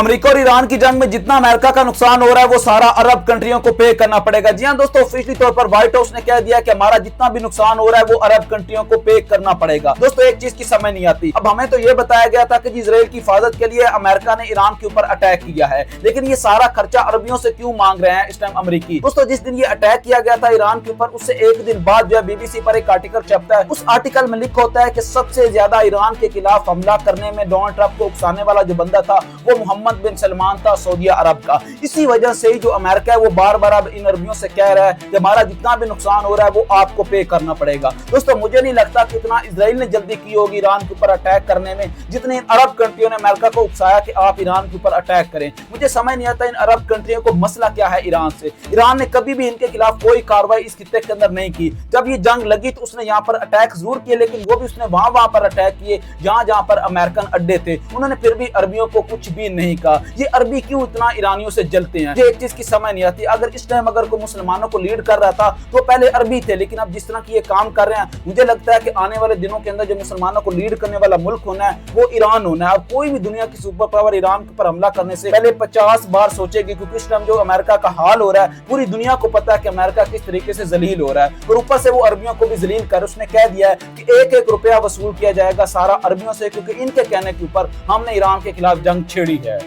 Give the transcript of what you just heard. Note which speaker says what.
Speaker 1: America और Iran की जंग में जितना अमेरिका का नुकसान हो रहा है वो सारा अरब कंट्रियों को पे करना पड़ेगा। जी हां दोस्तों, ऑफिशियली तौर पर व्हाइट हाउस ने कह दिया कि हमारा जितना भी नुकसान हो रहा है वो अरब कंट्रियों को पे करना पड़ेगा। दोस्तों एक चीज की समझ नहीं आती, अब हमें तो ये बताया गया था कि इजराइल की हिफाजत के लिए अमेरिका ने ईरान के ऊपर अटैक किया है, लेकिन ये सारा खर्चा अरबियों से क्यों मांग रहे हैं इस टाइम अमेरिकी। दोस्तों जिस दिन ये अटैक किया गया था ईरान के ऊपर, उससे एक दिन बाद जो है बीबीसी पर एक आर्टिकल छपता है। उस आर्टिकल में लिखा होता है कि सबसे ज्यादा ईरान के खिलाफ हमला करने में डोनाल्ड ट्रंप को उकसाने वाला जो बंदा था वो मोहम्मद बिन सलमान था, सऊदी अरब का। इसी वजह से ही जो अमेरिका है वो बार बार अब इन अरबियों से कह रहा है कि हमारा जितना भी नुकसान हो रहा है वो आपको पे करना पड़ेगा। दोस्तों मुझे नहीं लगता कि इतना इजराइल ने जल्दी की होगी ईरान के ऊपर अटैक करने में, जितने इन अरब कंट्रियों ने अमेरिका को उकसाया कि आप ईरान के ऊपर अटैक करें। मुझे समझ नहीं आता इन अरब कंट्रियों को मसला क्या है ईरान से। ईरान ने कभी भी इनके खिलाफ कोई कार्रवाई इस खित्ते के अंदर नहीं की। जब ये जंग लगी तो उसने यहाँ पर अटैक जरूर किए, लेकिन वो भी उसने वहां पर अटैक किए जहां पर अमेरिकन अड्डे थे। उन्होंने फिर भी अरबियों को कुछ भी नहीं कहा। ये अरबी क्यों इतना ईरानियों से जलते हैं, ये एक चीज की समझ नहीं आती। अगर इस टाइम अगर कोई मुसलमानों को लीड कर रहा था तो पहले अरबी थे, लेकिन अब जिस तरह की ये काम कर रहे हैं, मुझे लगता है कि आने वाले दिनों के अंदर जो मुसलमानों को लीड करने वाला मुल्क होना है वो ईरान होना है। अब कोई भी दुनिया की सुपर पावर ईरान के ऊपर हमला करने से पहले 50 बार सोचेगी, क्योंकि इस टाइम जो अमेरिका का हाल हो रहा है पूरी दुनिया को पता है कि अमेरिका किस तरीके से जलील हो रहा है, और ऊपर से वो अरबियों को भी जलील कर उसने कह दिया है कि एक एक रुपया वसूल किया जाएगा सारा अरबियों से, क्योंकि इनके कहने के ऊपर हमने ईरान के खिलाफ जंग छेड़ी है।